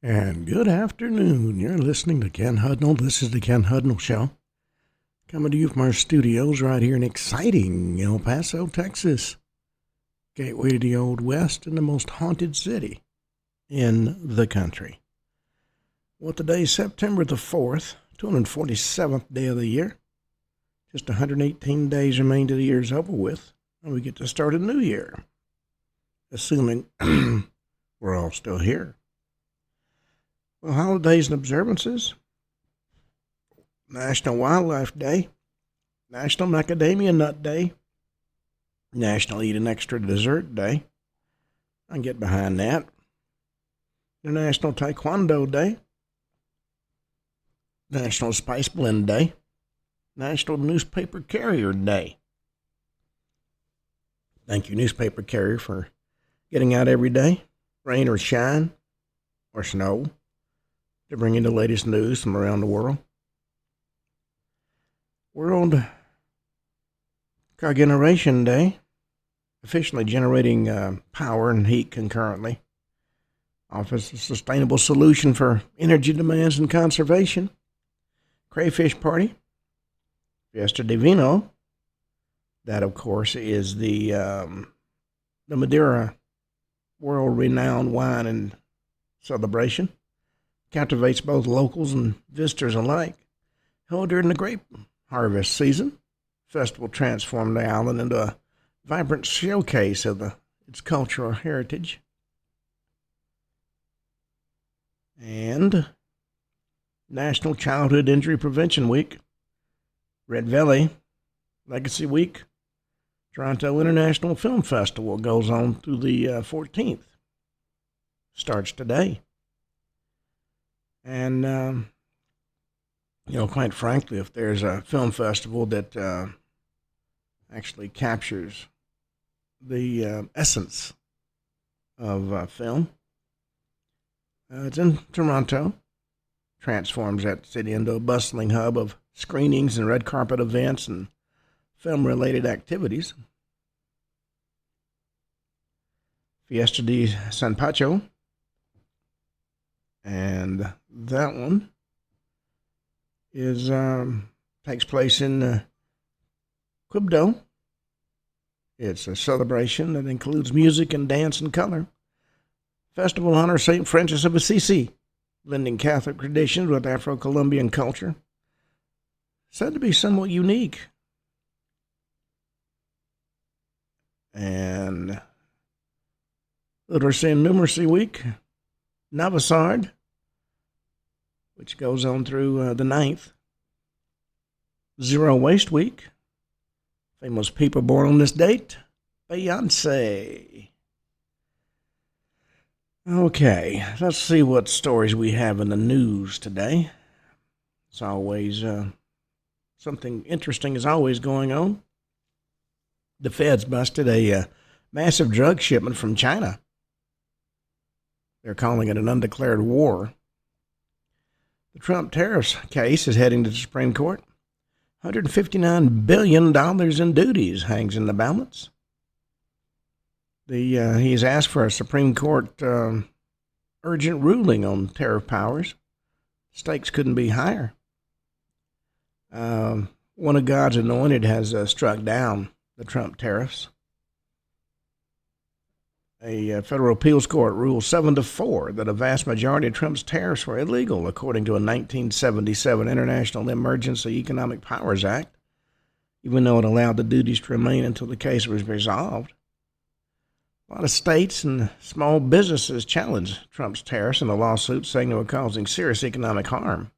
And good afternoon. You're listening to Ken Hudnall. This is the Ken Hudnall Show. Coming to you from our studios right here in exciting El Paso, Texas. Gateway to the Old West and the most haunted city in the country. Well, today's September the 4th, 247th day of the year. Just 118 days remain to the year's over with, and we get to start a new year. Assuming we're all still here. Well, holidays and observances. National Wildlife Day, National Macadamia Nut Day, National Eat an Extra Dessert Day. I can get behind that. International Taekwondo Day, National Spice Blend Day, National Newspaper Carrier Day. Thank you, newspaper carrier, for getting out every day, rain or shine or snow, to bring you the latest news from around the world. World Cogeneration Day, efficiently generating power and heat concurrently. Offers a sustainable solution for energy demands and conservation. Crayfish Party, Fiesta Divino. That, of course, is the Madeira world-renowned wine and celebration. Captivates both locals and visitors alike. Held during the grape harvest season, festival transformed the island into a vibrant showcase of its cultural heritage. And National Childhood Injury Prevention Week, Red Valley Legacy Week, Toronto International Film Festival goes on through the 14th. Starts today. And, quite frankly, if there's a film festival that actually captures the essence of film, it's in Toronto. Transforms that city into a bustling hub of screenings and red carpet events and film-related activities. Fiesta de San Pacho. And that one is takes place in Quibdó. It's a celebration that includes music and dance and color. Festival honors St. Francis of Assisi, blending Catholic traditions with Afro-Colombian culture. Said to be somewhat unique. And Literacy and Numeracy Week, Navasard, which goes on through the 9th. Zero Waste Week, famous people born on this date, Beyonce. Okay, let's see what stories we have in the news today. It's always something interesting is always going on. The feds busted a massive drug shipment from China. They're calling it an undeclared war. The Trump tariffs case is heading to the Supreme Court. $159 billion in duties hangs in the balance. He's asked for a Supreme Court urgent ruling on tariff powers. Stakes couldn't be higher. One of God's anointed has struck down the Trump tariffs. A federal appeals court ruled 7-4 that a vast majority of Trump's tariffs were illegal, according to a 1977 International Emergency Economic Powers Act, even though it allowed the duties to remain until the case was resolved. A lot of states and small businesses challenged Trump's tariffs in a lawsuit, saying they were causing serious economic harm.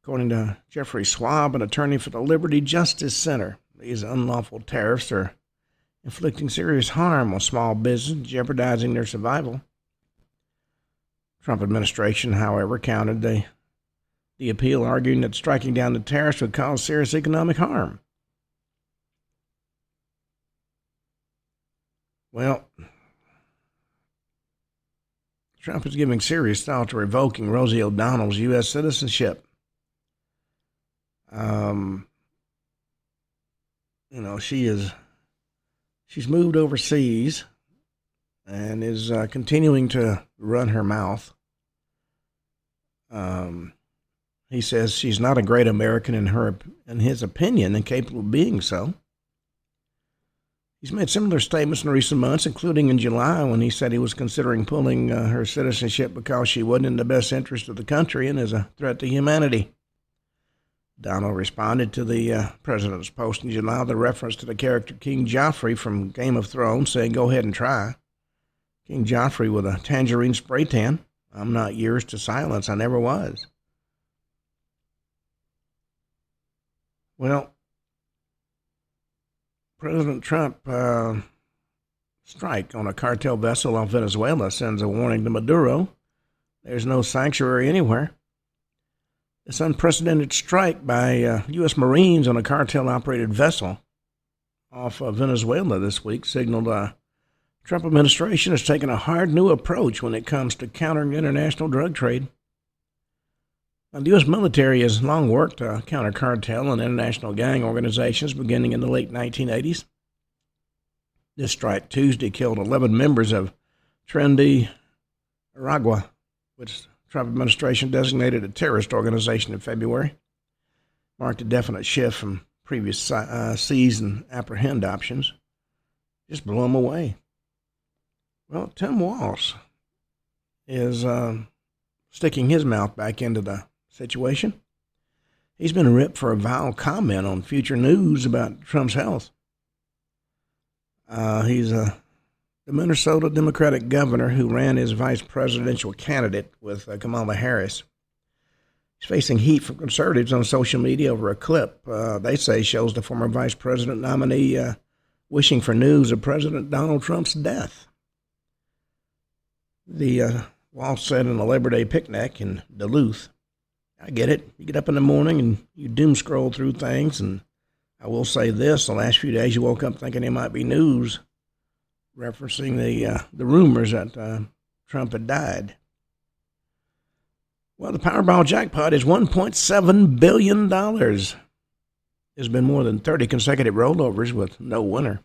According to Jeffrey Schwab, an attorney for the Liberty Justice Center, these unlawful tariffs are inflicting serious harm on small business, jeopardizing their survival. Trump administration, however, countered the appeal, arguing that striking down the tariffs would cause serious economic harm. Well, Trump is giving serious thought to revoking Rosie O'Donnell's U.S. citizenship. She's moved overseas and is continuing to run her mouth. He says she's not a great American in his opinion, and capable of being so. He's made similar statements in recent months, including in July when he said he was considering pulling her citizenship because she wasn't in the best interest of the country and is a threat to humanity. Donald responded to the president's post in July with a reference to the character King Joffrey from Game of Thrones, saying, "Go ahead and try." King Joffrey with a tangerine spray tan. "I'm not yours to silence. I never was." Well, President Trump strike on a cartel vessel off Venezuela sends a warning to Maduro. There's no sanctuary anywhere. This unprecedented strike by U.S. Marines on a cartel-operated vessel off Venezuela this week signaled the Trump administration has taken a hard new approach when it comes to countering international drug trade. Now, the U.S. military has long worked to counter cartel and international gang organizations beginning in the late 1980s. This strike Tuesday killed 11 members of Tren de Aragua, which the Trump administration designated a terrorist organization in February. Marked a definite shift from previous seize and apprehend options. Just blew them away. Well, Tim Walz is sticking his mouth back into the situation. He's been ripped for a vile comment on future news about Trump's health. He's the Minnesota Democratic governor who ran as vice presidential candidate with Kamala Harris. He's facing heat from conservatives on social media over a clip they say shows the former vice president nominee wishing for news of President Donald Trump's death. The Walz said in a Labor Day picnic in Duluth, "I get it. You get up in the morning and you doom scroll through things, and I will say this, the last few days you woke up thinking it might be news," referencing the rumors that Trump had died. Well, the Powerball jackpot is $1.7 billion. There's been more than 30 consecutive rollovers with no winner.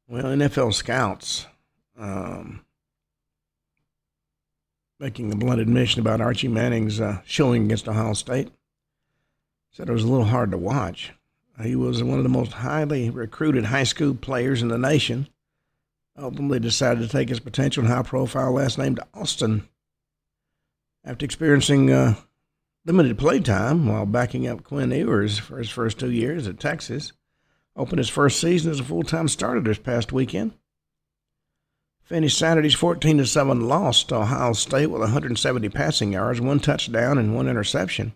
Well, NFL scouts making a blunt admission about Archie Manning's showing against Ohio State. Said it was a little hard to watch. He was one of the most highly recruited high school players in the nation. Ultimately decided to take his potential and high-profile last name to Austin. After experiencing limited playtime while backing up Quinn Ewers for his first 2 years at Texas, opened his first season as a full-time starter this past weekend. Finished Saturday's 14-7 loss to Ohio State with 170 passing yards, 1 touchdown, and 1 interception.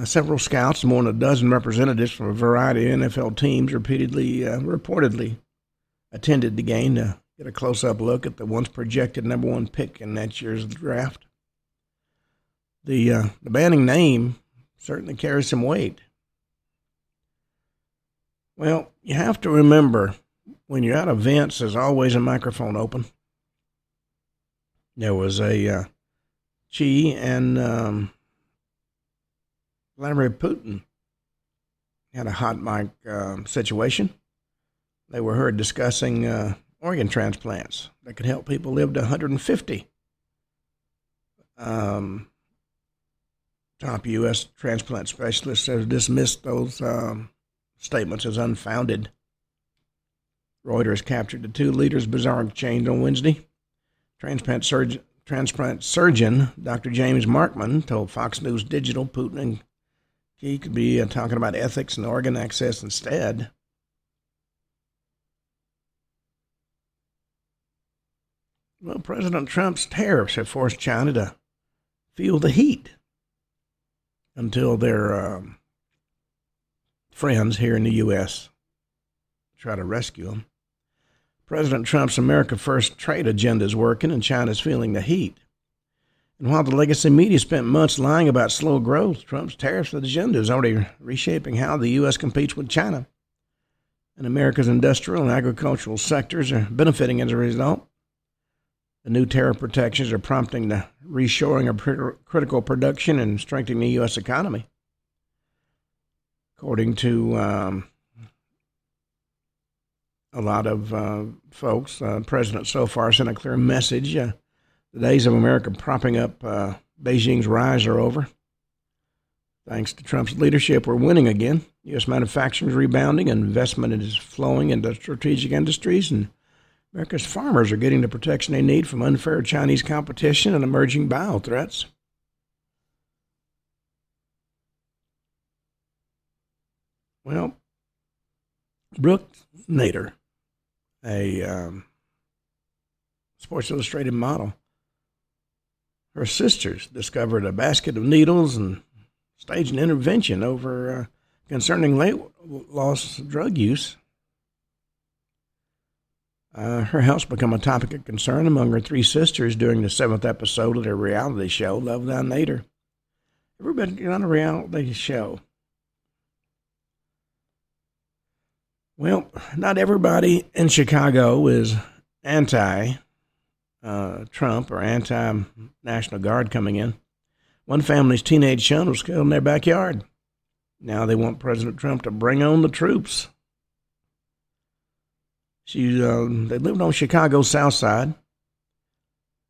Several scouts and more than a dozen representatives from a variety of NFL teams reportedly attended the game to get a close-up look at the once projected number 1 pick in that year's draft. The Manning name certainly carries some weight. Well, you have to remember, when you're at events, there's always a microphone open. There was a Xi and Vladimir Putin had a hot mic situation. They were heard discussing organ transplants that could help people live to 150. Top U.S. transplant specialists have dismissed those statements as unfounded. Reuters captured the 2 leaders' bizarre exchange on Wednesday. Transplant surgeon Dr. James Markman told Fox News Digital Putin and he could be talking about ethics and organ access instead. Well, President Trump's tariffs have forced China to feel the heat until their friends here in the U.S. try to rescue them. President Trump's America First trade agenda is working, and China's feeling the heat. And while the legacy media spent months lying about slow growth, Trump's tariffs agenda is already reshaping how the U.S. competes with China. And America's industrial and agricultural sectors are benefiting as a result. The new tariff protections are prompting the reshoring of critical production and strengthening the U.S. economy. According to a lot of folks. The president so far sent a clear message. The days of America propping up Beijing's rise are over. Thanks to Trump's leadership, we're winning again. U.S. manufacturing is rebounding, and investment is flowing into strategic industries, and America's farmers are getting the protection they need from unfair Chinese competition and emerging bio threats. Well, Brooke Nader, a Sports Illustrated model, her sisters discovered a basket of needles and staged an intervention over concerning weight loss drug use. Her health's become a topic of concern among her three sisters during the 7th episode of their reality show, Love Thy Nader. Everybody on a reality show. Well, not everybody in Chicago is anti-Trump or anti-National Guard coming in. One family's teenage son was killed in their backyard. Now they want President Trump to bring on the troops. They lived on Chicago's South Side,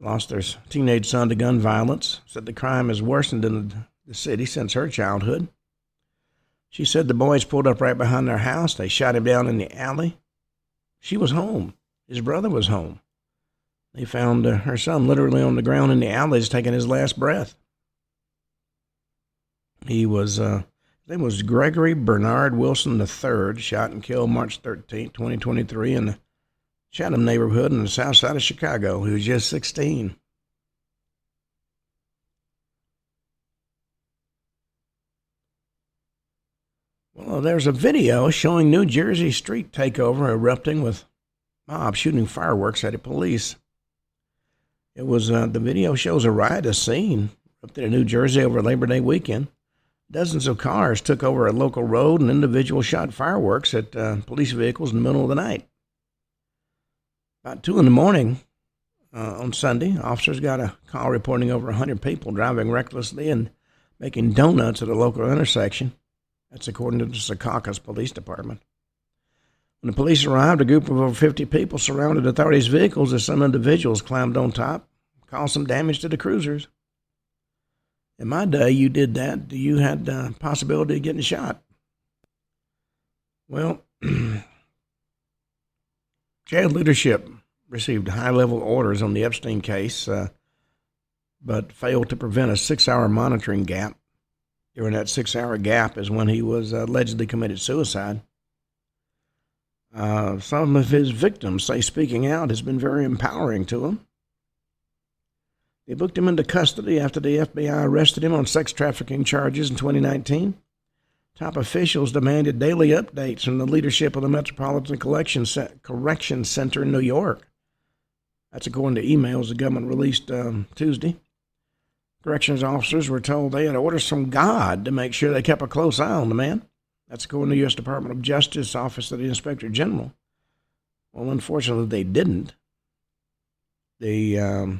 lost their teenage son to gun violence, said the crime has worsened in the city since her childhood. She said the boys pulled up right behind their house. They shot him down in the alley. She was home. His brother was home. They found her son literally on the ground in the alleys taking his last breath. He was, his name was Gregory Bernard Wilson III, shot and killed March 13, 2023 in the Chatham neighborhood in the south side of Chicago. He was just 16. Well, there's a video showing New Jersey street takeover erupting with mob shooting fireworks at the police. It was the video shows a riotous scene up there in New Jersey over Labor Day weekend. Dozens of cars took over a local road, and individuals shot fireworks at police vehicles in the middle of the night. About 2 a.m. On Sunday, officers got a call reporting over 100 people driving recklessly and making donuts at a local intersection. That's according to the Secaucus Police Department. When the police arrived, a group of over 50 people surrounded authorities' vehicles as some individuals climbed on top, caused some damage to the cruisers. In my day, you did that. You had the possibility of getting shot. Well, jail leadership received high-level orders on the Epstein case, but failed to prevent a 6-hour monitoring gap. During that 6-hour gap is when he was allegedly committed suicide. Some of his victims say speaking out has been very empowering to him. They booked him into custody after the FBI arrested him on sex trafficking charges in 2019. Top officials demanded daily updates from the leadership of the Metropolitan Correction Center in New York. That's according to emails the government released Tuesday. Corrections officers were told they had orders from God to make sure they kept a close eye on the man. That's according to the U.S. Department of Justice, Office of the Inspector General. Well, unfortunately, they didn't. There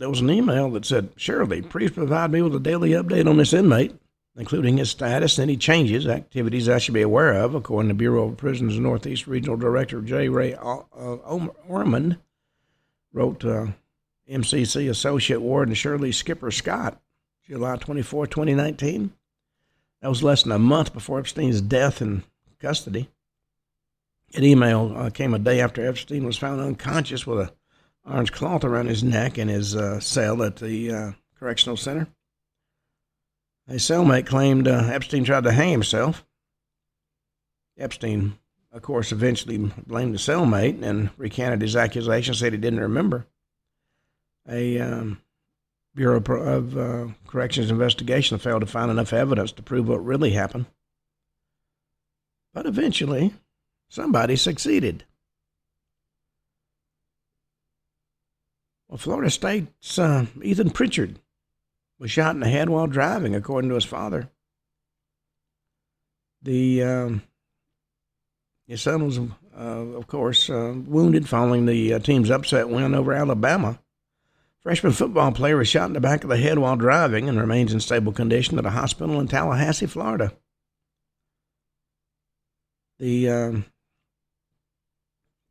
was an email that said, "Shirley, please provide me with a daily update on this inmate, including his status, any changes, activities I should be aware of," according to Bureau of Prisons Northeast Regional Director J. Ray Orman, wrote MCC Associate Warden Shirley Skipper Scott, July 24, 2019. That was less than a month before Epstein's death in custody. An email came a day after Epstein was found unconscious with a orange cloth around his neck in his cell at the correctional center. A cellmate claimed Epstein tried to hang himself. Epstein, of course, eventually blamed the cellmate and recanted his accusation, said he didn't remember. A Bureau of Corrections investigation failed to find enough evidence to prove what really happened. But eventually, somebody succeeded. Well, Florida State's Ethan Pritchard was shot in the head while driving, according to his father. His son was, of course, wounded following the team's upset win over Alabama. Freshman football player was shot in the back of the head while driving and remains in stable condition at a hospital in Tallahassee, Florida. According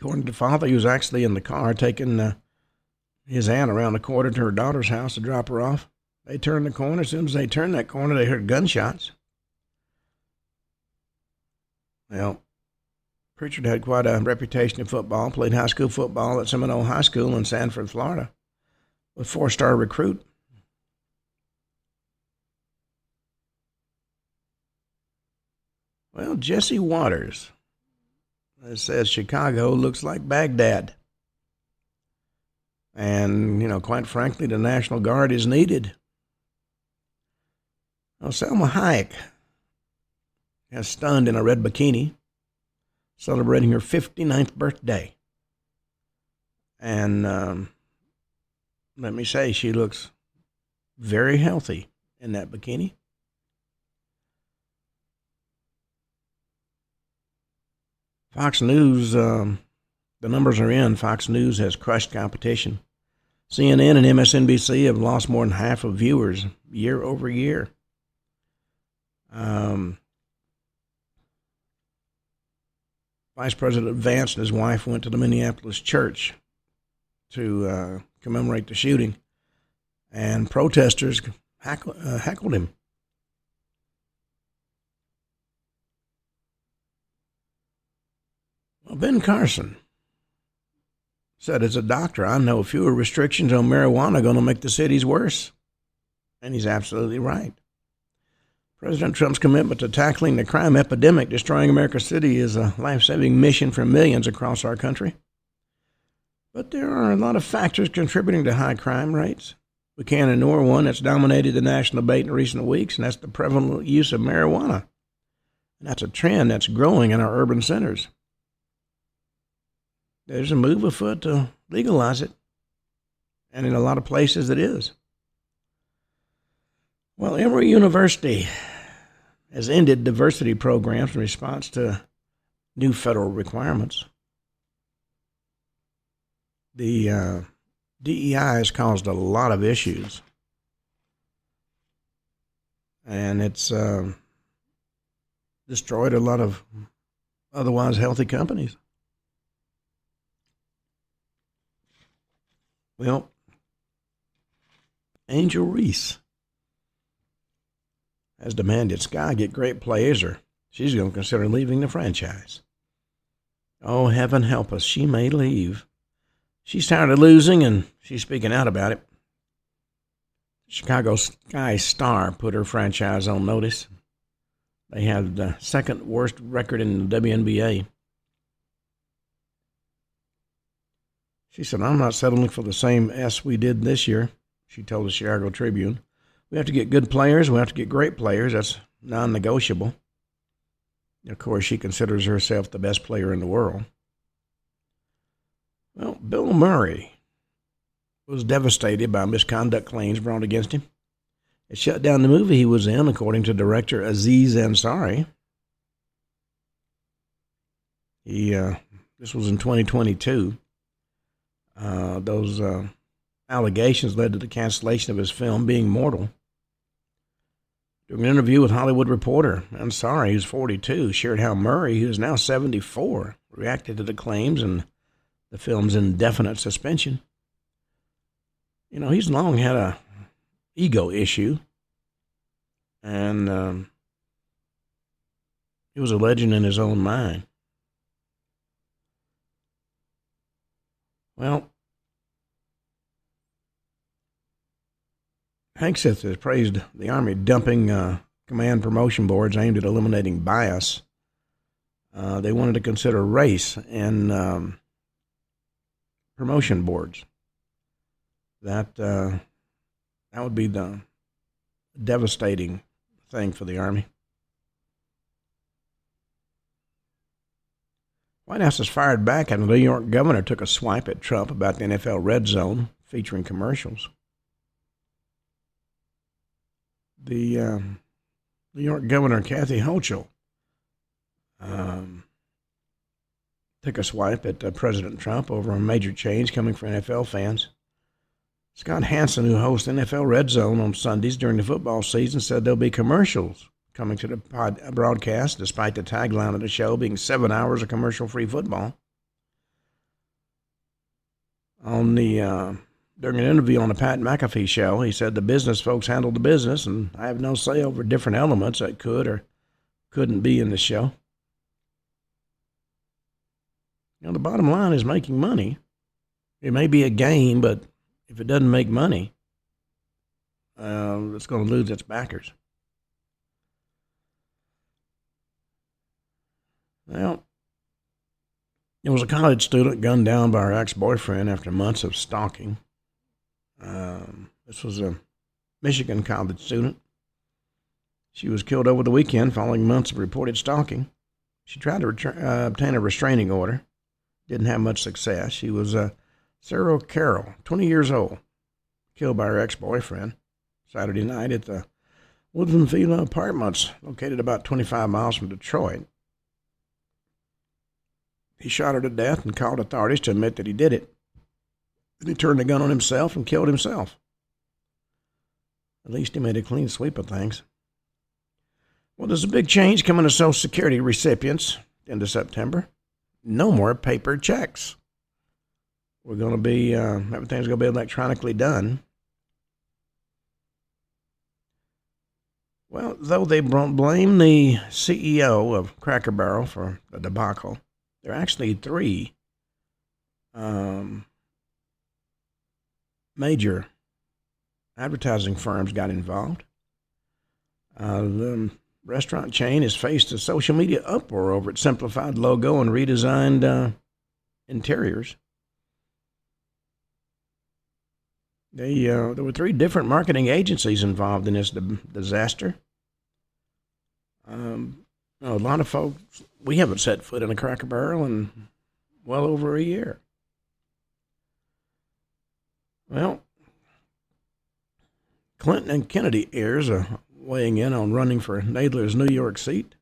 to the father, he was actually in the car taking his aunt around the corner to her daughter's house to drop her off. They turned the corner. As soon as they turned that corner, they heard gunshots. Well, Pritchard had quite a reputation in football, played high school football at Seminole High School in Sanford, Florida, a 4-star recruit. Well, Jesse Waters says Chicago looks like Baghdad. And, quite frankly, the National Guard is needed. Well, Selma Hayek has stunned in a red bikini, celebrating her 59th birthday. And let me say, she looks very healthy in that bikini. Fox News, the numbers are in. Fox News has crushed competition. CNN and MSNBC have lost more than half of viewers year over year. Vice President Vance and his wife went to the Minneapolis church to commemorate the shooting, and protesters heckled him. Well, Ben Carson said, as a doctor, I know fewer restrictions on marijuana are going to make the cities worse. And he's absolutely right. President Trump's commitment to tackling the crime epidemic destroying America's city is a life-saving mission for millions across our country. But there are a lot of factors contributing to high crime rates. We can't ignore one that's dominated the national debate in recent weeks, and that's the prevalent use of marijuana. And that's a trend that's growing in our urban centers. There's a move afoot to legalize it, and in a lot of places it is. Well, Emory University has ended diversity programs in response to new federal requirements. The DEI has caused a lot of issues, and it's destroyed a lot of otherwise healthy companies. Well, Angel Reese has demanded Sky get great players or she's going to consider leaving the franchise. Oh, heaven help us, she may leave. She's tired of losing, and she's speaking out about it. Chicago Sky star put her franchise on notice. They have the second worst record in the WNBA. She said, I'm not settling for the same S we did this year, she told the Chicago Tribune. We have to get good players. We have to get great players. That's non-negotiable. Of course, she considers herself the best player in the world. Well, Bill Murray was devastated by misconduct claims brought against him. It shut down the movie he was in, according to director Aziz Ansari. This was in 2022. Those allegations led to the cancellation of his film, Being Mortal. During an interview with Hollywood Reporter, Ansari, who's 42, shared how Murray, who is now 74, reacted to the claims and the film's indefinite suspension. He's long had a ego issue, and he was a legend in his own mind. Well, Hegseth has praised the Army dumping command promotion boards aimed at eliminating bias. They wanted to consider race in promotion boards. That would be the devastating thing for the Army. White House has fired back after the New York governor took a swipe at Trump about the NFL Red Zone featuring commercials. The New York governor, Kathy Hochul, took a swipe at President Trump over a major change coming from NFL fans. Scott Hansen, who hosts NFL Red Zone on Sundays during the football season, said there'll be commercials coming to the broadcast, despite the tagline of the show being 7 hours of commercial-free football. During an interview on the Pat McAfee show, he said the business folks handled the business, and I have no say over different elements that could or couldn't be in the show. The bottom line is making money. It may be a game, but if it doesn't make money, it's going to lose its backers. Well, there was a college student gunned down by her ex-boyfriend after months of stalking. This was a Michigan college student. She was killed over the weekend following months of reported stalking. She tried to obtain a restraining order. Didn't have much success. She was Sarah Carroll, 20 years old, killed by her ex-boyfriend Saturday night at the Woodland Villa Apartments, located about 25 miles from Detroit. He shot her to death and called authorities to admit that he did it. Then he turned the gun on himself and killed himself. At least he made a clean sweep of things. Well, there's a big change coming to Social Security recipients into September. No more paper checks. We're going to be, everything's going to be electronically done. Well, though they blame the CEO of Cracker Barrel for the debacle, there are actually three major advertising firms got involved. The restaurant chain has faced a social media uproar over its simplified logo and redesigned interiors. There were three different marketing agencies involved in this disaster. A lot of folks, we haven't set foot in a Cracker Barrel in well over a year. Well, Clinton and Kennedy heirs are weighing in on running for Nadler's New York seat.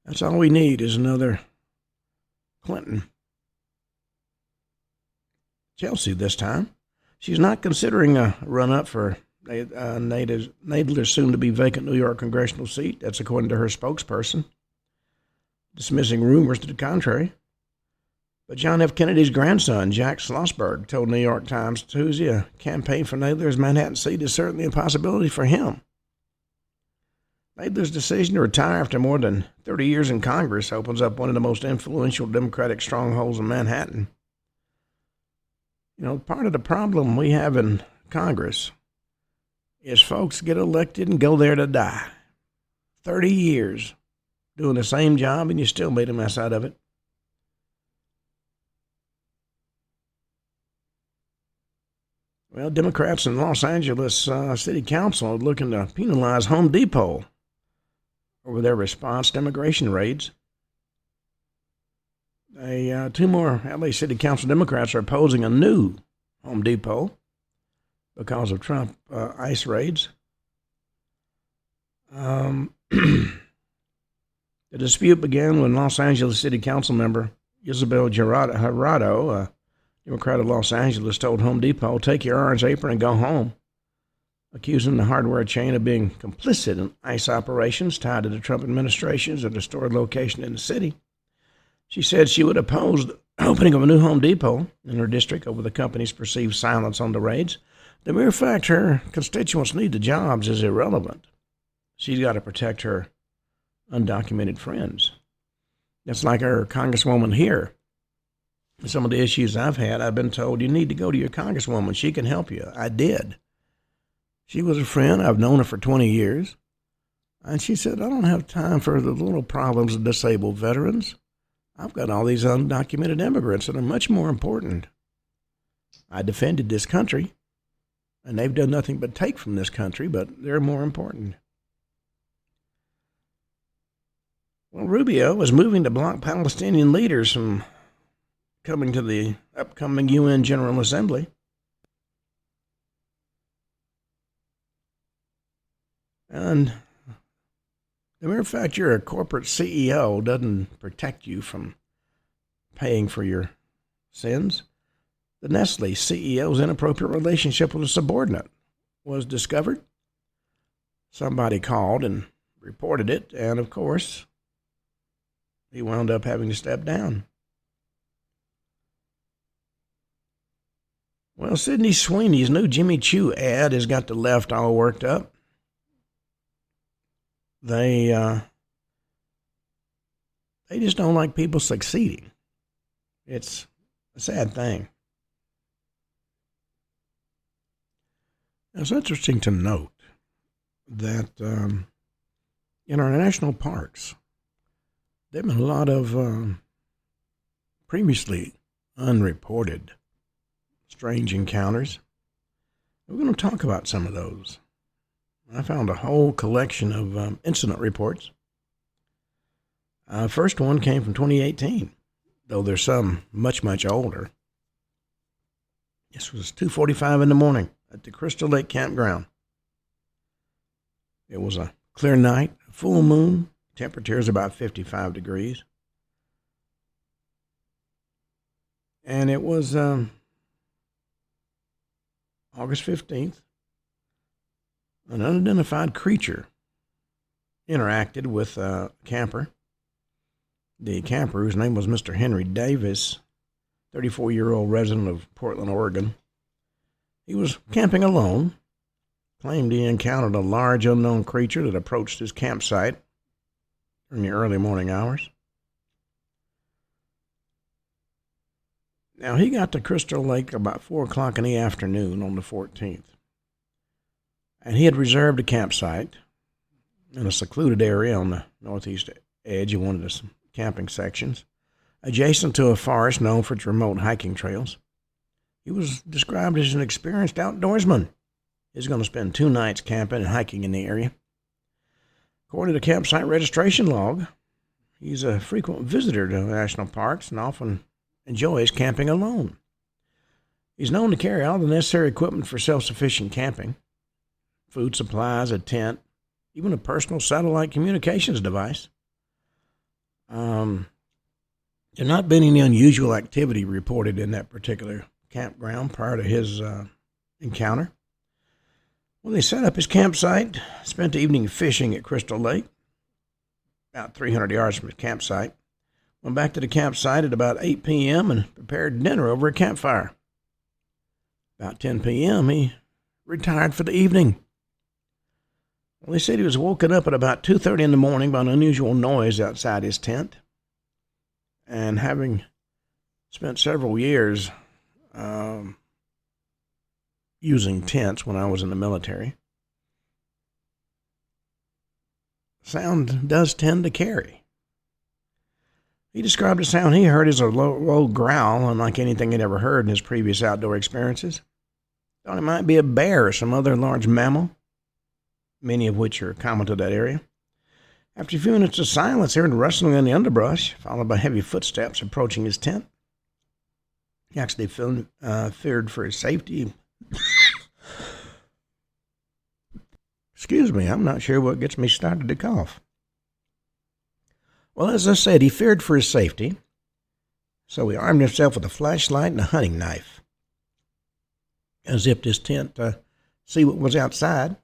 That's all we need is another Clinton. Chelsea this time. She's not considering a run-up for Nadler's soon-to-be vacant New York congressional seat. That's according to her spokesperson, dismissing rumors to the contrary. But John F. Kennedy's grandson, Jack Schlossberg, told New York Times Tuesday a campaign for Nadler's Manhattan seat is certainly a possibility for him. Nadler's decision to retire after more than 30 years in Congress opens up one of the most influential Democratic strongholds in Manhattan. Part of the problem we have in Congress is folks get elected and go there to die. 30 years doing the same job and you still made a mess out of it. Well, Democrats in Los Angeles City Council are looking to penalize Home Depot over their response to immigration raids. Two more LA City Council Democrats are opposing a new Home Depot because of Trump ICE raids. The dispute began when Los Angeles City Council member Isabel Gerardo, a Democrat of Los Angeles, told Home Depot, "Take your orange apron and go home," accusing the hardware chain of being complicit in ICE operations tied to the Trump administrations at a store location in the city. She said she would oppose the opening of a new Home Depot in her district over the company's perceived silence on the raids. The mere fact her constituents need the jobs is irrelevant. She's got to protect her undocumented friends. That's like our congresswoman here. Some of the issues I've had, I've been told, you need to go to your congresswoman. She can help you. I did. She was a friend. I've known her for 20 years. And she said, I don't have time for the little problems of disabled veterans. I've got all these undocumented immigrants that are much more important. I defended this country, and they've done nothing but take from this country, but they're more important. Well, Rubio is moving to block Palestinian leaders from coming to the upcoming UN General Assembly. And the mere fact you're a corporate CEO doesn't protect you from paying for your sins. The Nestle CEO's inappropriate relationship with a subordinate was discovered. somebody called and reported it, and of course, he wound up having to step down. Well, Sydney Sweeney's new Jimmy Choo ad has got the left all worked up. They just don't like people succeeding. It's a sad thing. It's interesting to note that in our national parks, there have been a lot of previously unreported strange encounters. We're going to talk about some of those. I found a whole collection of incident reports. First one came from 2018, though there's some much, much older. This was 2:45 in the morning at the Crystal Lake Campground. It was a clear night, a full moon, temperatures about 55 degrees. And it was August 15th. An unidentified creature interacted with a camper. The camper, whose name was Mr. Henry Davis, 34-year-old resident of Portland, Oregon. He was camping alone, claimed he encountered a large unknown creature that approached his campsite during the early morning hours. Now, he got to Crystal Lake about 4 o'clock in the afternoon on the 14th. And he had reserved a campsite in a secluded area on the northeast edge of one of the camping sections, adjacent to a forest known for its remote hiking trails. He was described as an experienced outdoorsman. He's going to spend 2 nights camping and hiking in the area. According to the campsite registration log, he's a frequent visitor to national parks and often enjoys camping alone. He's known to carry all the necessary equipment for self-sufficient camping: food supplies, a tent, even a personal satellite communications device. There not been any unusual activity reported in that particular campground prior to his encounter. Well, they set up his campsite, spent the evening fishing at Crystal Lake, about 300 yards from his campsite. Went back to the campsite at about 8 p.m. and prepared dinner over a campfire. About 10 p.m., he retired for the evening. Well, they said he was woken up at about 2:30 in the morning by an unusual noise outside his tent. And having spent several years using tents when I was in the military, sound does tend to carry. He described the sound he heard as a low growl, unlike anything he'd ever heard in his previous outdoor experiences. Thought it might be a bear or some other large mammal, many of which are common to that area. After a few minutes of silence, he heard rustling in the underbrush, followed by heavy footsteps approaching his tent. He actually feared for his safety. Excuse me, I'm not sure what gets me started to cough. Well, as I said, he feared for his safety, so he armed himself with a flashlight and a hunting knife. Unzipped his tent to see what was outside.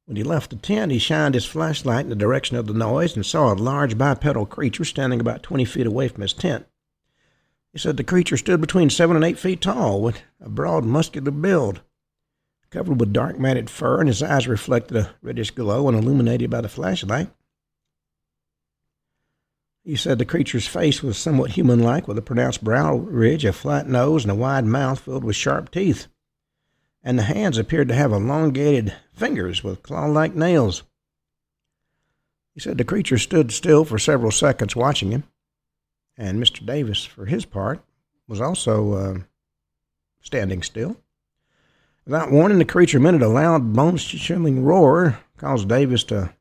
When he left the tent, he shined his flashlight in the direction of the noise and saw a large bipedal creature standing about 20 feet away from his tent. He said the creature stood between 7 and 8 feet tall, with a broad, muscular build, covered with dark matted fur, and his eyes reflected a reddish glow and illuminated by the flashlight. He said the creature's face was somewhat human-like, with a pronounced brow ridge, a flat nose, and a wide mouth filled with sharp teeth. And the hands appeared to have elongated fingers with claw-like nails. He said the creature stood still for several seconds watching him, and Mr. Davis, for his part, was also standing still. Without warning, the creature emitted a loud, bone-chilling roar, caused Davis to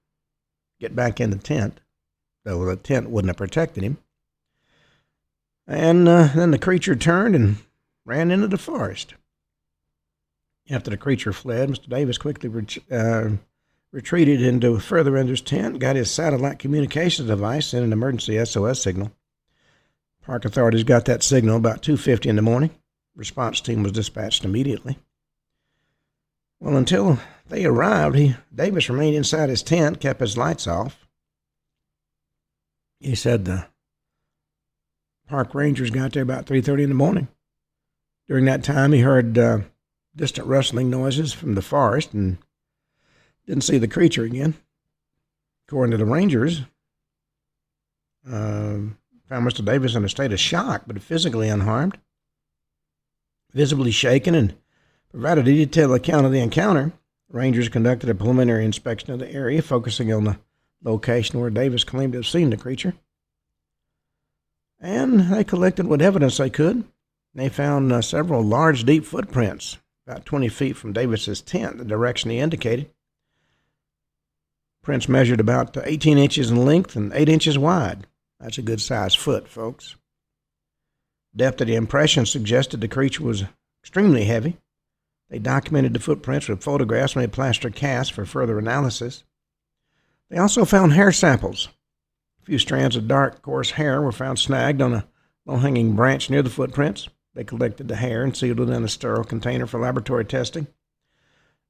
get back in the tent, though the tent wouldn't have protected him. And then the creature turned and ran into the forest. After the creature fled, Mr. Davis quickly retreated further into his tent, got his satellite communications device, sent an emergency SOS signal. Park authorities got that signal about 2:50 in the morning. Response team was dispatched immediately. Well, until they arrived, Davis remained inside his tent, kept his lights off. He said the park rangers got there about 3:30 in the morning. During that time, he heard distant rustling noises from the forest and didn't see the creature again. According to the rangers, found Mr. Davis in a state of shock, but physically unharmed, visibly shaken, and provided a detailed account of the encounter. Rangers conducted a preliminary inspection of the area, focusing on the location where Davis claimed to have seen the creature. And they collected what evidence they could. They found several large, deep footprints, about 20 feet from Davis's tent, the direction he indicated. Prints measured about 18 inches in length and 8 inches wide. That's a good-sized foot, folks. Depth of the impression suggested the creature was extremely heavy. They documented the footprints with photographs made plaster casts for further analysis. They also found hair samples. A few strands of dark, coarse hair were found snagged on a low-hanging branch near the footprints. They collected the hair and sealed it in a sterile container for laboratory testing.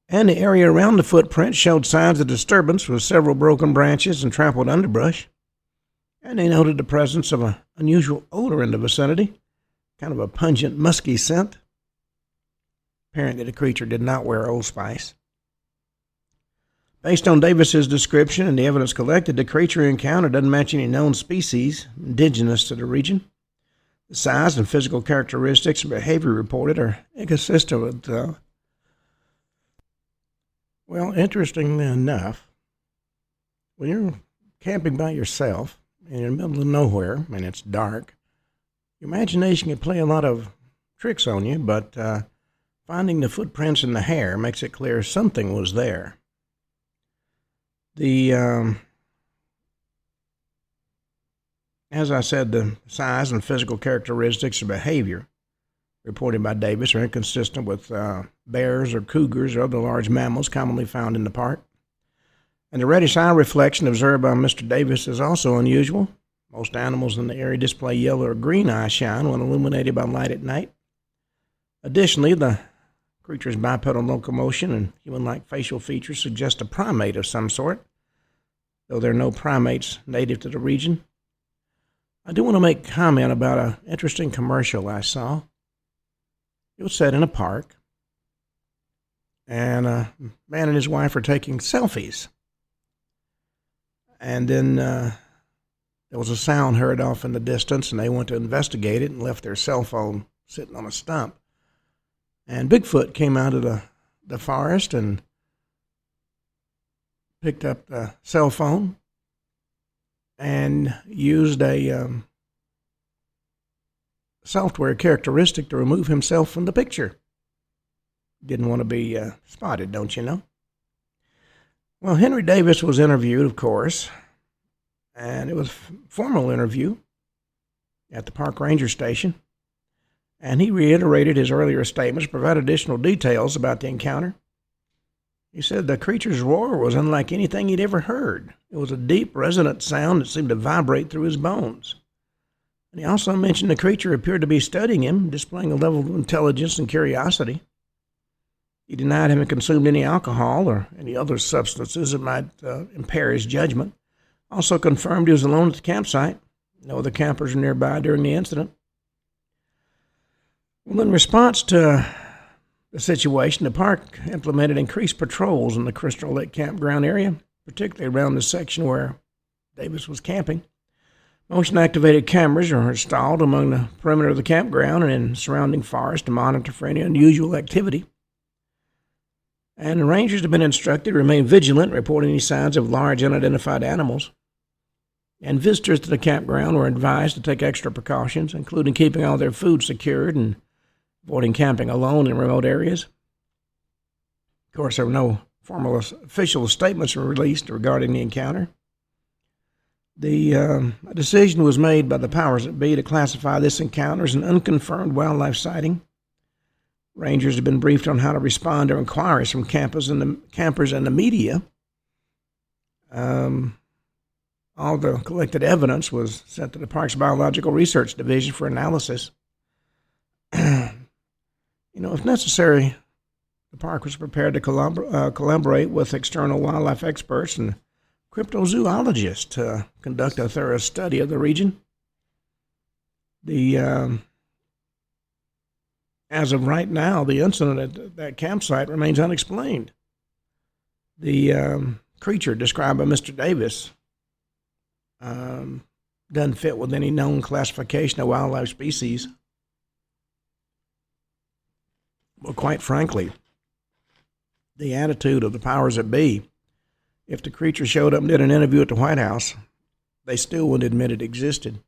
And the area around the footprints showed signs of disturbance with several broken branches and trampled underbrush. And they noted the presence of an unusual odor in the vicinity, kind of a pungent, musky scent. Apparently, the creature did not wear Old Spice. Based on Davis's description and the evidence collected, the creature encountered doesn't match any known species indigenous to the region. The size and physical characteristics and behavior reported are inconsistent with, interestingly enough, when you're camping by yourself in the middle of nowhere and it's dark, your imagination can play a lot of tricks on you, but finding the footprints in the hair makes it clear something was there. As I said, the size and physical characteristics of behavior reported by Davis are inconsistent with bears or cougars or other large mammals commonly found in the park. And the reddish eye reflection observed by Mr. Davis is also unusual. Most animals in the area display yellow or green eye shine when illuminated by light at night. Additionally, the creature's bipedal locomotion and human-like facial features suggest a primate of some sort, though there are no primates native to the region. I do want to make comment about an interesting commercial I saw. It was set in a park, and a man and his wife are taking selfies. And then there was a sound heard off in the distance, and they went to investigate it and left their cell phone sitting on a stump. And Bigfoot came out of the forest and picked up the cell phone and used a software characteristic to remove himself from the picture. Didn't want to be spotted, don't you know? Well, Henry Davis was interviewed, of course, and it was a formal interview at the park ranger station. And he reiterated his earlier statements, provided additional details about the encounter. He said the creature's roar was unlike anything he'd ever heard. It was a deep, resonant sound that seemed to vibrate through his bones. And he also mentioned the creature appeared to be studying him, displaying a level of intelligence and curiosity. He denied having consumed any alcohol or any other substances that might impair his judgment. Also confirmed he was alone at the campsite. No other campers were nearby during the incident. Well, in response to the situation, the park implemented increased patrols in the Crystal Lake campground area, particularly around the section where Davis was camping. Motion-activated cameras are installed along the perimeter of the campground and in surrounding forest to monitor for any unusual activity. And the rangers have been instructed to remain vigilant, reporting any signs of large unidentified animals. And visitors to the campground were advised to take extra precautions, including keeping all their food secured and avoiding camping alone in remote areas. Of course, there were no formal official statements released regarding the encounter. The decision was made by the powers that be to classify this encounter as an unconfirmed wildlife sighting. Rangers have been briefed on how to respond to inquiries from campers and the media. All the collected evidence was sent to the Park's Biological Research Division for analysis. If necessary, The park was prepared to collaborate with external wildlife experts and cryptozoologists to conduct a thorough study of the region. As of right now, the incident at that campsite remains unexplained. The creature described by Mr. Davis doesn't fit with any known classification of wildlife species. Well, quite frankly, the attitude of the powers that be, if the creature showed up and did an interview at the White House, they still wouldn't admit it existed.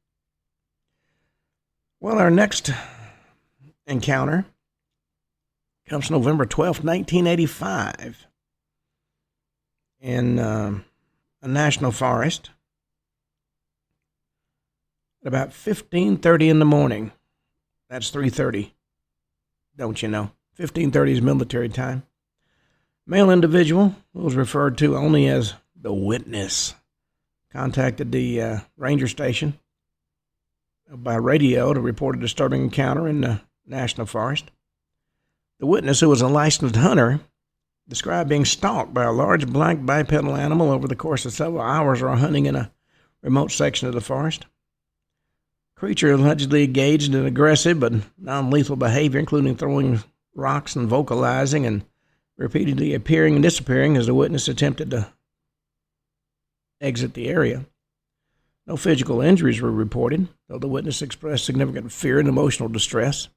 Well, our next encounter comes November 12th, 1985, in a national forest at about 15:30 in the morning. That's 3:30, don't you know? 15:30 is military time. Male individual, who was referred to only as the witness, contacted the ranger station by radio to report a disturbing encounter in the national forest. The witness, who was a licensed hunter, described being stalked by a large black bipedal animal over the course of several hours while hunting in a remote section of the forest. Creature allegedly engaged in aggressive but non-lethal behavior, including throwing rocks and vocalizing and repeatedly appearing and disappearing as the witness attempted to exit the area. No physical injuries were reported, though the witness expressed significant fear and emotional distress.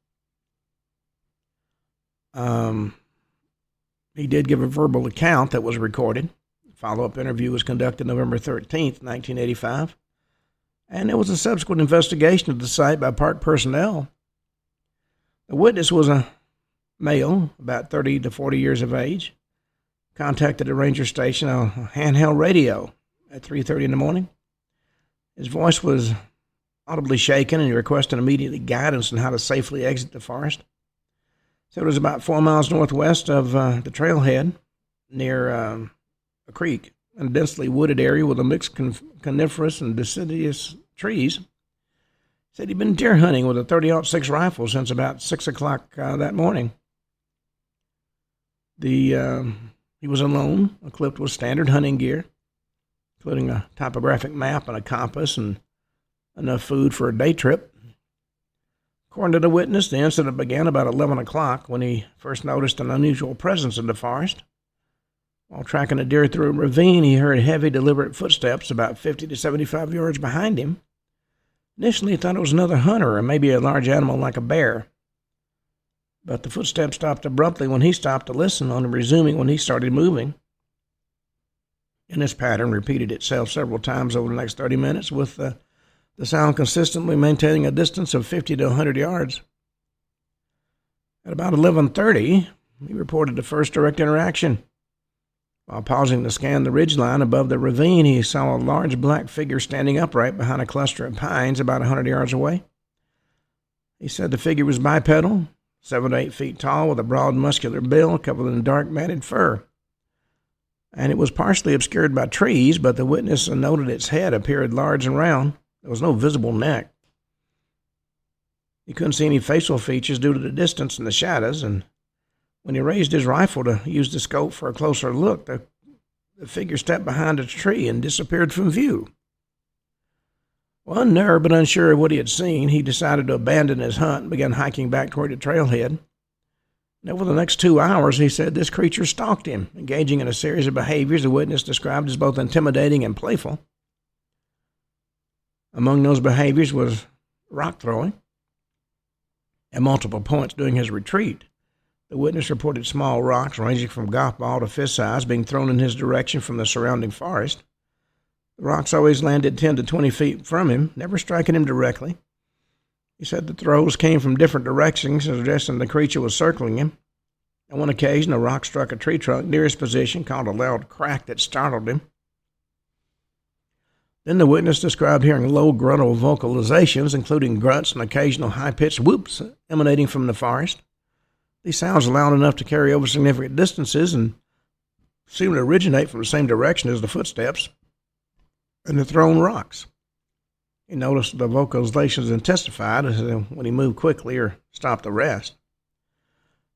He did give a verbal account that was recorded. A follow-up interview was conducted November 13th, 1985, and there was a subsequent investigation of the site by park personnel. The witness was a male, about 30 to 40 years of age, contacted a ranger station on a handheld radio at 3:30 in the morning. His voice was audibly shaken, and he requested immediate guidance on how to safely exit the forest. So it was about 4 miles northwest of the trailhead near a creek, in a densely wooded area with a mixed coniferous and deciduous trees. He said he'd been deer hunting with a .30-06 rifle since about 6 o'clock that morning. He was alone, equipped with standard hunting gear, including a topographic map and a compass and enough food for a day trip. According to the witness, the incident began about 11 o'clock when he first noticed an unusual presence in the forest. While tracking a deer through a ravine, he heard heavy, deliberate footsteps about 50 to 75 yards behind him. Initially, he thought it was another hunter or maybe a large animal like a bear. But the footsteps stopped abruptly when he stopped to listen, only resuming when he started moving. And this pattern repeated itself several times over the next 30 minutes, with the sound consistently maintaining a distance of 50 to 100 yards. At about 11:30, he reported the first direct interaction. While pausing to scan the ridgeline above the ravine, he saw a large black figure standing upright behind a cluster of pines about 100 yards away. He said the figure was bipedal, 7 to 8 feet tall, with a broad muscular bill covered in dark matted fur. And it was partially obscured by trees, but the witness noted its head appeared large and round. There was no visible neck. He couldn't see any facial features due to the distance and the shadows, and when he raised his rifle to use the scope for a closer look, the figure stepped behind a tree and disappeared from view. Well, unnerved but unsure of what he had seen, he decided to abandon his hunt and began hiking back toward the trailhead. And over the next 2 hours, he said this creature stalked him, engaging in a series of behaviors the witness described as both intimidating and playful. Among those behaviors was rock throwing. At multiple points during his retreat, the witness reported small rocks ranging from golf ball to fist size being thrown in his direction from the surrounding forest. The rocks always landed 10 to 20 feet from him, never striking him directly. He said the throws came from different directions, suggesting the creature was circling him. On one occasion, a rock struck a tree trunk near his position, caused a loud crack that startled him. Then the witness described hearing low gruntal vocalizations, including grunts and occasional high-pitched whoops emanating from the forest. These sounds are loud enough to carry over significant distances and seem to originate from the same direction as the footsteps and the thrown rocks. He noticed the vocalizations intensified when he moved quickly or stopped the rest.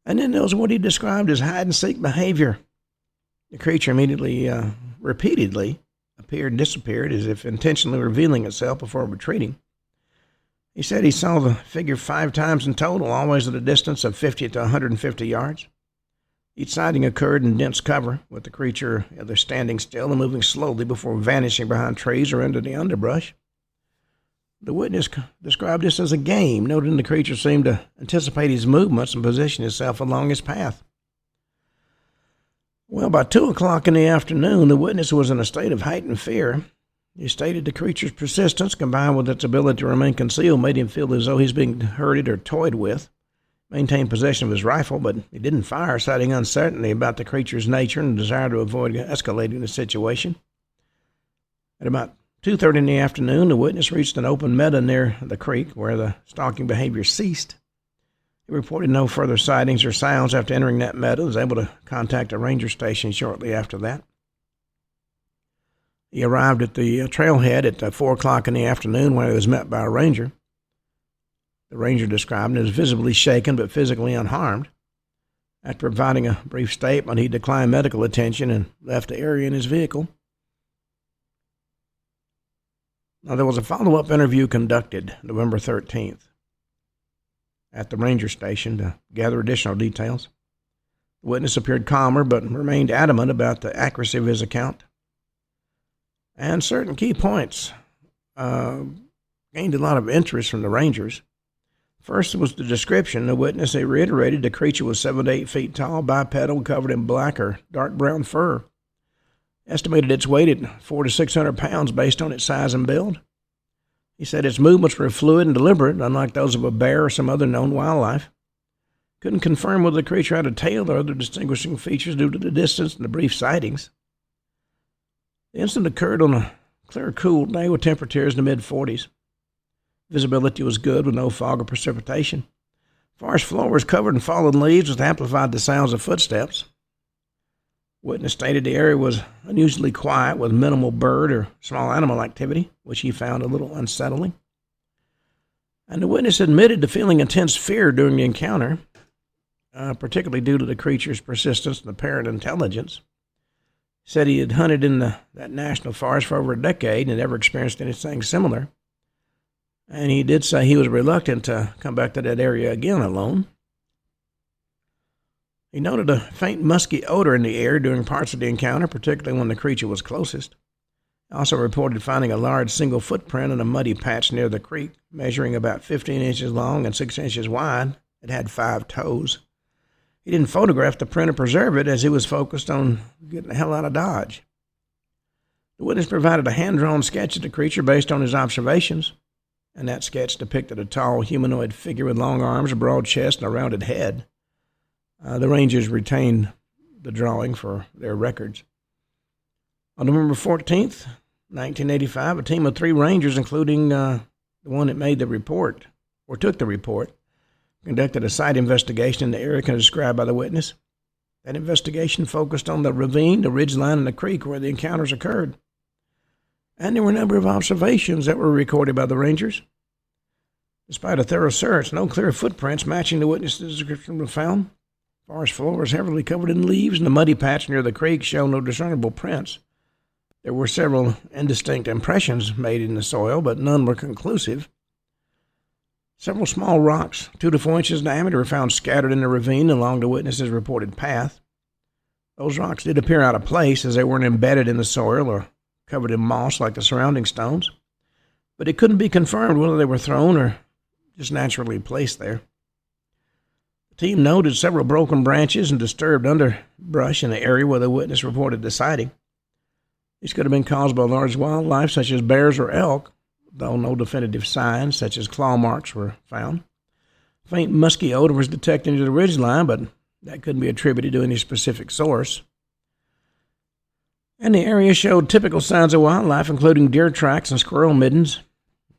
And then there was what he described as hide-and-seek behavior. The creature immediately, repeatedly, appeared and disappeared as if intentionally revealing itself before retreating. He said he saw the figure 5 times in total, always at a distance of 50 to 150 yards. Each sighting occurred in dense cover, with the creature either standing still and moving slowly before vanishing behind trees or into the underbrush. The witness described this as a game, noting the creature seemed to anticipate his movements and position itself along his path. Well, by 2 o'clock in the afternoon, the witness was in a state of heightened fear. He stated the creature's persistence, combined with its ability to remain concealed, made him feel as though he's being herded or toyed with. Maintained possession of his rifle, but he didn't fire, citing uncertainty about the creature's nature and a desire to avoid escalating the situation. At about 2:30 in the afternoon, the witness reached an open meadow near the creek where the stalking behavior ceased. He reported no further sightings or sounds after entering that meadow. He was able to contact a ranger station shortly after that. He arrived at the trailhead at 4 o'clock in the afternoon where he was met by a ranger. The ranger described him as visibly shaken but physically unharmed. After providing a brief statement, he declined medical attention and left the area in his vehicle. Now, there was a follow-up interview conducted November 13th at the ranger station to gather additional details. The witness appeared calmer but remained adamant about the accuracy of his account. And certain key points gained a lot of interest from the rangers. First was the description. The witness reiterated the creature was 7 to 8 feet tall, bipedal, covered in black or dark brown fur. Estimated its weight at 400 to 600 pounds based on its size and build. He said its movements were fluid and deliberate, unlike those of a bear or some other known wildlife. Couldn't confirm whether the creature had a tail or other distinguishing features due to the distance and the brief sightings. The incident occurred on a clear, cool day with temperatures in the mid-40s. Visibility was good with no fog or precipitation. Forest floor was covered in fallen leaves, which amplified the sounds of footsteps. Witness stated the area was unusually quiet with minimal bird or small animal activity, which he found a little unsettling. And the witness admitted to feeling intense fear during the encounter, particularly due to the creature's persistence and apparent intelligence. He said he had hunted in that national forest for over a decade and had never experienced anything similar. And he did say he was reluctant to come back to that area again alone. He noted a faint musky odor in the air during parts of the encounter, particularly when the creature was closest. He also reported finding a large single footprint in a muddy patch near the creek, measuring about 15 inches long and 6 inches wide. It had 5 toes. He didn't photograph the print or preserve it as he was focused on getting the hell out of Dodge. The witness provided a hand-drawn sketch of the creature based on his observations, and that sketch depicted a tall humanoid figure with long arms, a broad chest, and a rounded head. The Rangers retained the drawing for their records. On November 14th, 1985, a team of 3 Rangers, including the one that made the report, or took the report, conducted a site investigation in the area described by the witness. That investigation focused on the ravine, the ridgeline, and the creek where the encounters occurred. And there were a number of observations that were recorded by the Rangers. Despite a thorough search, no clear footprints matching the witness's description were found. Forest floor was heavily covered in leaves, and the muddy patch near the creek showed no discernible prints. There were several indistinct impressions made in the soil, but none were conclusive. Several small rocks, 2 to 4 inches in diameter, were found scattered in the ravine along the witness's reported path. Those rocks did appear out of place as they weren't embedded in the soil or covered in moss like the surrounding stones, but it couldn't be confirmed whether they were thrown or just naturally placed there. The team noted several broken branches and disturbed underbrush in the area where the witness reported the sighting. These could have been caused by large wildlife such as bears or elk, though no definitive signs such as claw marks were found. Faint musky odor was detected near the ridgeline, but that couldn't be attributed to any specific source. And the area showed typical signs of wildlife, including deer tracks and squirrel middens.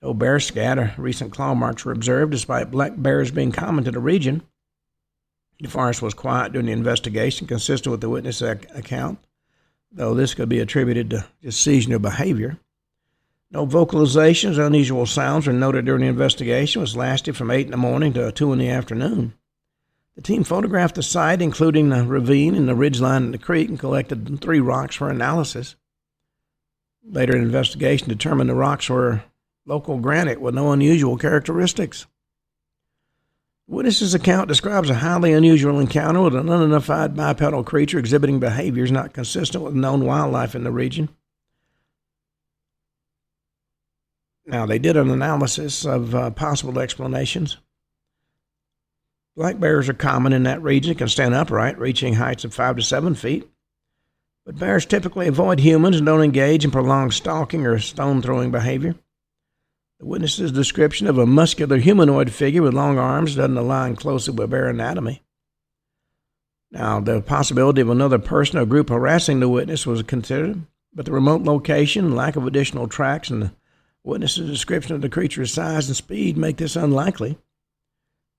No bear scat or recent claw marks were observed, despite black bears being common to the region. The forest was quiet during the investigation, consistent with the witness account, though this could be attributed to just seasonal behavior. No vocalizations or unusual sounds were noted during the investigation, which lasted from 8 in the morning to 2 in the afternoon. The team photographed the site, including the ravine and the ridgeline in the creek, and collected 3 rocks for analysis. Later, an investigation determined the rocks were local granite with no unusual characteristics. The witness's account describes a highly unusual encounter with an unidentified bipedal creature exhibiting behaviors not consistent with known wildlife in the region. Now, they did an analysis of possible explanations. Black bears are common in that region and can stand upright, reaching heights of 5 to 7 feet. But bears typically avoid humans and don't engage in prolonged stalking or stone-throwing behavior. The witness's description of a muscular humanoid figure with long arms doesn't align closely with bear anatomy. Now, the possibility of another person or group harassing the witness was considered, but the remote location, lack of additional tracks, and the witness's description of the creature's size and speed make this unlikely.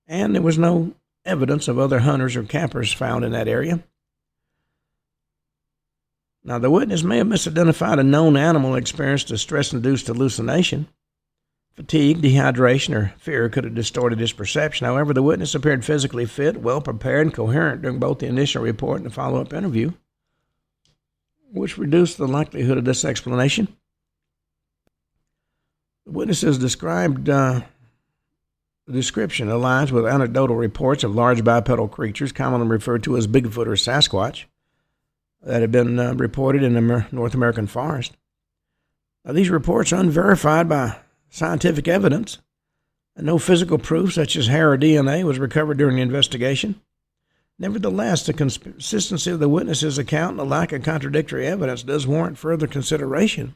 And there was no evidence of other hunters or campers found in that area. Now, the witness may have misidentified a known animal experienced a stress-induced hallucination. Fatigue, dehydration, or fear could have distorted his perception. However, the witness appeared physically fit, well-prepared, and coherent during both the initial report and the follow-up interview, which reduced the likelihood of this explanation. The witness's described description aligns with anecdotal reports of large bipedal creatures, commonly referred to as Bigfoot or Sasquatch, that had been reported in the North American forest. Now, these reports are unverified by scientific evidence, and no physical proof such as hair or DNA was recovered during the investigation. Nevertheless, the consistency of the witness's account and the lack of contradictory evidence does warrant further consideration.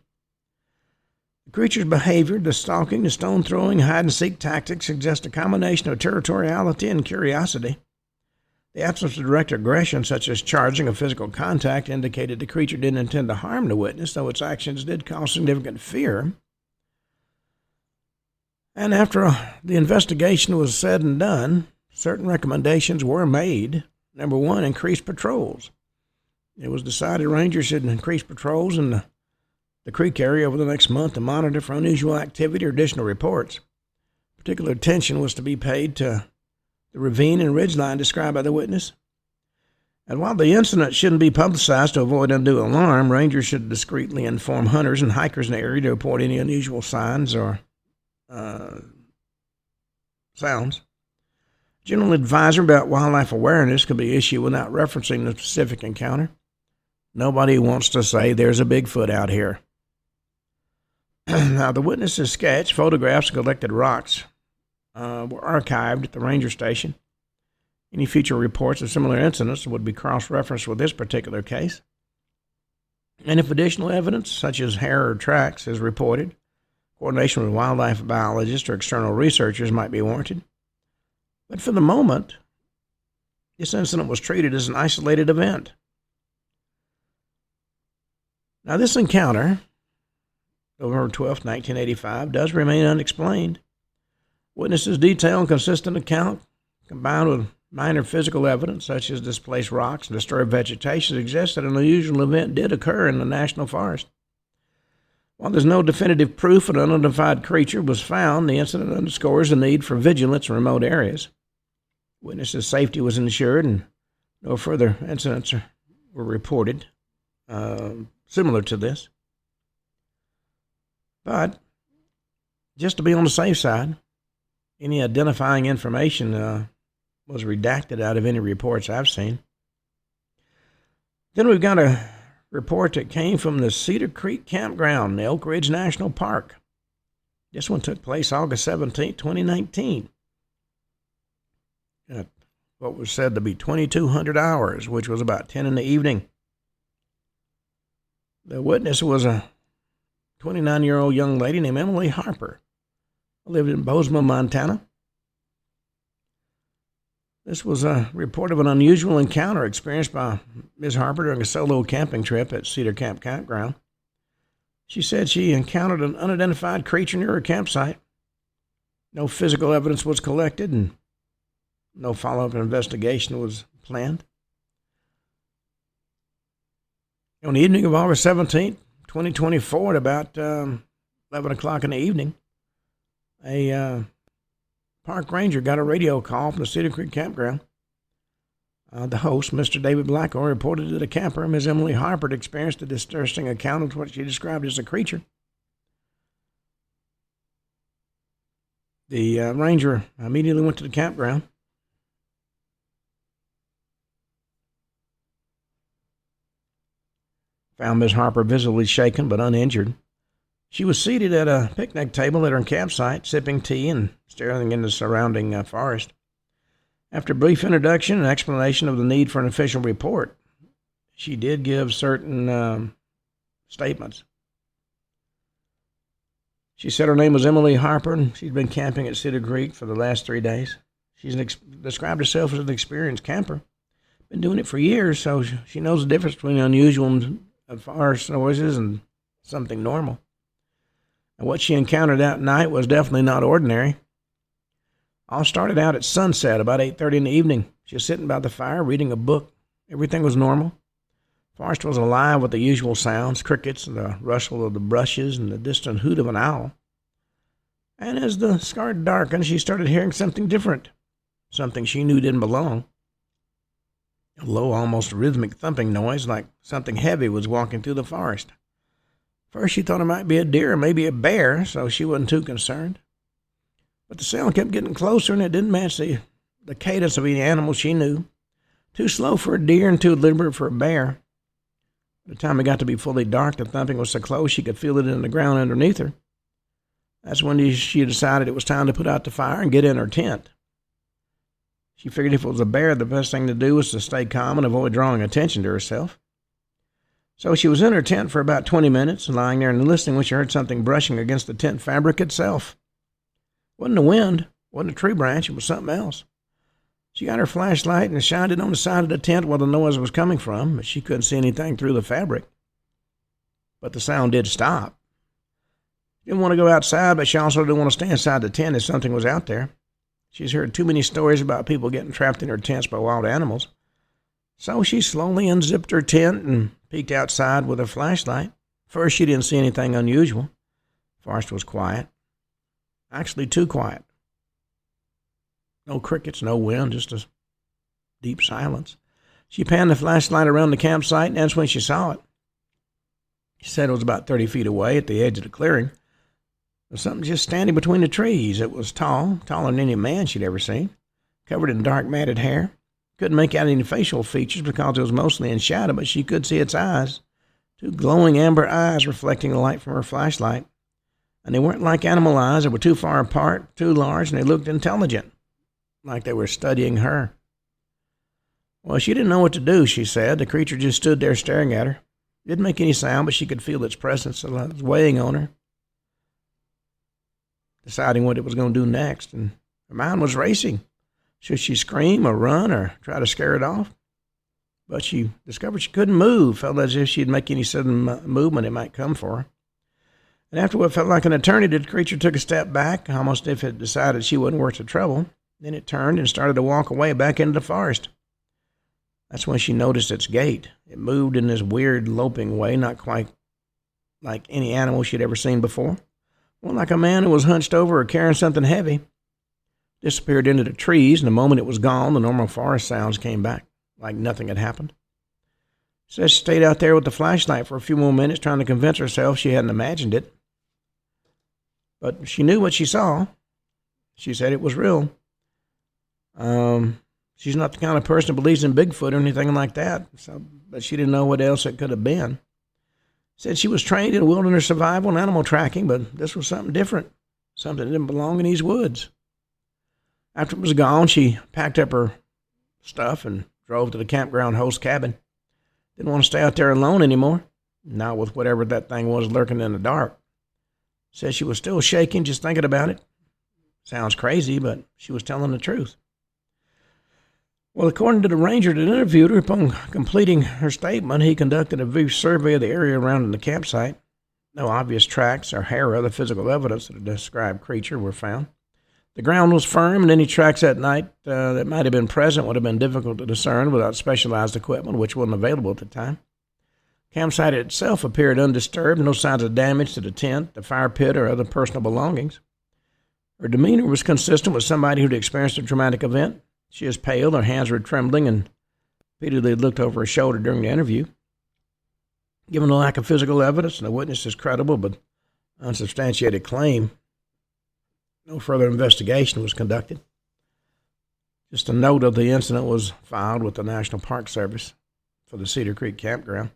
The creature's behavior, the stalking, the stone-throwing, hide-and-seek tactics suggest a combination of territoriality and curiosity. The absence of direct aggression, such as charging or physical contact, indicated the creature didn't intend to harm the witness, though its actions did cause significant fear. And after the investigation was said and done, certain recommendations were made. Number 1, increase patrols. It was decided rangers should increase patrols in the creek area over the next month to monitor for unusual activity or additional reports. Particular attention was to be paid to the ravine and ridgeline described by the witness. And while the incident shouldn't be publicized to avoid undue alarm, rangers should discreetly inform hunters and hikers in the area to report any unusual signs or sounds. General advisory about wildlife awareness could be issued without referencing the specific encounter. Nobody wants to say there's a Bigfoot out here. Now, the witness's sketch, photographs, and collected rocks were archived at the ranger station. Any future reports of similar incidents would be cross-referenced with this particular case. And if additional evidence, such as hair or tracks, is reported, coordination with wildlife biologists or external researchers might be warranted. But for the moment, this incident was treated as an isolated event. Now, this encounter, November 12, 1985, does remain unexplained. Witnesses' detailed and consistent account, combined with minor physical evidence, such as displaced rocks and disturbed vegetation, suggests that an unusual event did occur in the national forest. While there's no definitive proof an unidentified creature was found, the incident underscores the need for vigilance in remote areas. Witnesses' safety was ensured, and no further incidents were reported similar to this. But just to be on the safe side, any identifying information was redacted out of any reports I've seen. Then we've got a report that came from the Cedar Creek Campground in the Oak Ridge National Park. This one took place August 17, 2019. At what was said to be 2,200 hours, which was about 10 in the evening. The witness was a 29-year-old young lady named Emily Harper, who lived in Bozeman, Montana. This was a report of an unusual encounter experienced by Ms. Harper during a solo camping trip at Cedar Camp Campground. She said she encountered an unidentified creature near her campsite. No physical evidence was collected, and no follow-up investigation was planned. On the evening of August 17th, 2024, at about 11 o'clock in the evening, a park ranger got a radio call from the Cedar Creek Campground. The host, Mr. David Blackwell, reported that a camper, Ms. Emily Harper, had experienced a distressing account of what she described as a creature. The ranger immediately went to the campground. Found Miss Harper visibly shaken but uninjured. She was seated at a picnic table at her campsite, sipping tea and staring into the surrounding forest. After a brief introduction and explanation of the need for an official report, she did give certain statements. She said her name was Emily Harper, and she'd been camping at Cedar Creek for the last 3 days. She's described herself as an experienced camper. Been doing it for years, so she knows the difference between unusual and forest noises and something normal. And what she encountered that night was definitely not ordinary. All started out at sunset, about 8:30 in the evening. She was sitting by the fire, reading a book. Everything was normal. The forest was alive with the usual sounds, crickets, and the rustle of the brushes, and the distant hoot of an owl. And as the sky darkened, she started hearing something different, something she knew didn't belong. A low, almost rhythmic thumping noise, like something heavy was walking through the forest. First, she thought it might be a deer or maybe a bear, so she wasn't too concerned. But the sound kept getting closer, and it didn't match the cadence of any animal she knew. Too slow for a deer and too deliberate for a bear. By the time it got to be fully dark, the thumping was so close she could feel it in the ground underneath her. That's when she decided it was time to put out the fire and get in her tent. She figured if it was a bear, the best thing to do was to stay calm and avoid drawing attention to herself. So she was in her tent for about 20 minutes, lying there and listening when she heard something brushing against the tent fabric itself. It wasn't the wind, it wasn't a tree branch, it was something else. She got her flashlight and shined it on the side of the tent where the noise was coming from, but she couldn't see anything through the fabric. But the sound did stop. She didn't want to go outside, but she also didn't want to stay inside the tent if something was out there. She's heard too many stories about people getting trapped in their tents by wild animals. So she slowly unzipped her tent and peeked outside with her flashlight. First, she didn't see anything unusual. The forest was quiet. Actually, too quiet. No crickets, no wind, just a deep silence. She panned the flashlight around the campsite, and that's when she saw it. She said it was about 30 feet away at the edge of the clearing. There was something just standing between the trees. It was tall, taller than any man she'd ever seen, covered in dark matted hair. Couldn't make out any facial features because it was mostly in shadow, but she could see its eyes, two glowing amber eyes reflecting the light from her flashlight. And they weren't like animal eyes. They were too far apart, too large, and they looked intelligent, like they were studying her. Well, she didn't know what to do, she said. The creature just stood there staring at her. It didn't make any sound, but she could feel its presence. It was weighing on her, deciding what it was going to do next, and her mind was racing. Should she scream or run or try to scare it off? But she discovered she couldn't move, felt as if she'd make any sudden movement it might come for her. And after what felt like an eternity, the creature took a step back, almost as if it decided she wasn't worth the trouble. Then it turned and started to walk away back into the forest. That's when she noticed its gait. It moved in this weird, loping way, not quite like any animal she'd ever seen before. More like a man who was hunched over or carrying something heavy. Disappeared into the trees, and the moment it was gone, the normal forest sounds came back, like nothing had happened. She said she stayed out there with the flashlight for a few more minutes, trying to convince herself she hadn't imagined it. But she knew what she saw. She said it was real. She's not the kind of person who believes in Bigfoot or anything like that, but she didn't know what else it could have been. Said she was trained in wilderness survival and animal tracking, but this was something different, something that didn't belong in these woods. After it was gone, she packed up her stuff and drove to the campground host cabin. Didn't want to stay out there alone anymore, not with whatever that thing was lurking in the dark. Said she was still shaking just thinking about it. Sounds crazy, but she was telling the truth. Well, according to the ranger that interviewed her, upon completing her statement, he conducted a brief survey of the area around the campsite. No obvious tracks or hair or other physical evidence of the described creature were found. The ground was firm, and any tracks that night that might have been present would have been difficult to discern without specialized equipment, which wasn't available at the time. Campsite itself appeared undisturbed, no signs of damage to the tent, the fire pit, or other personal belongings. Her demeanor was consistent with somebody who'd experienced a traumatic event. She was pale, her hands were trembling, and repeatedly looked over his shoulder during the interview. Given the lack of physical evidence and the witness's credible but unsubstantiated claim, no further investigation was conducted. Just a note of the incident was filed with the National Park Service for the Cedar Creek Campground.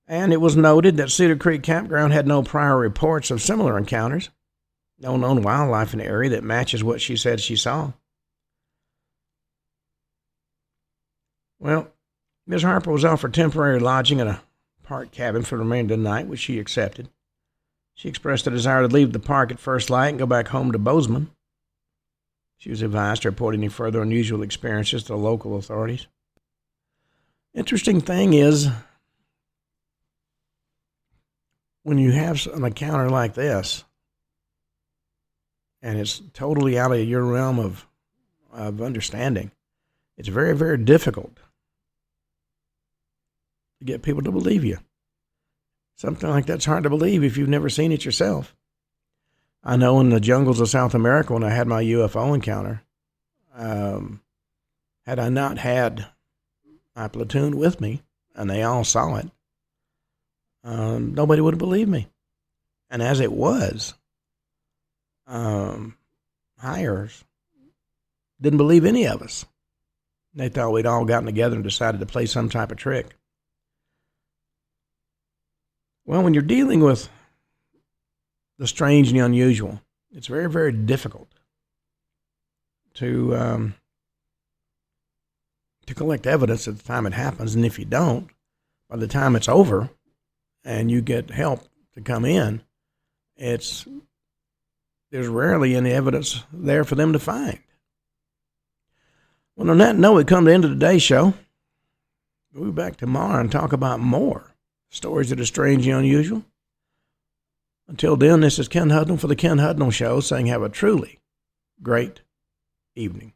And it was noted that Cedar Creek Campground had no prior reports of similar encounters, no known wildlife in the area that matches what she said she saw. Well, Ms. Harper was offered temporary lodging at a park cabin for the remainder of the night, which she accepted. She expressed a desire to leave the park at first light and go back home to Bozeman. She was advised to report any further unusual experiences to the local authorities. Interesting thing is, when you have an encounter like this, and it's totally out of your realm of understanding, it's very, very difficult to get people to believe you. Something like that's hard to believe if you've never seen it yourself. I know in the jungles of South America, when I had my UFO encounter, had I not had my platoon with me, and they all saw it, nobody would have believed me. And as it was, hires didn't believe any of us. They thought we'd all gotten together and decided to play some type of trick. Well, when you're dealing with the strange and the unusual, it's very, very difficult to collect evidence at the time it happens. And if you don't, by the time it's over and you get help to come in, there's rarely any evidence there for them to find. Well, on that note, we come to the end of today's show. We'll be back tomorrow and talk about more stories that are strange and unusual. Until then, this is Ken Hudnall for the Ken Hudnall Show, saying have a truly great evening.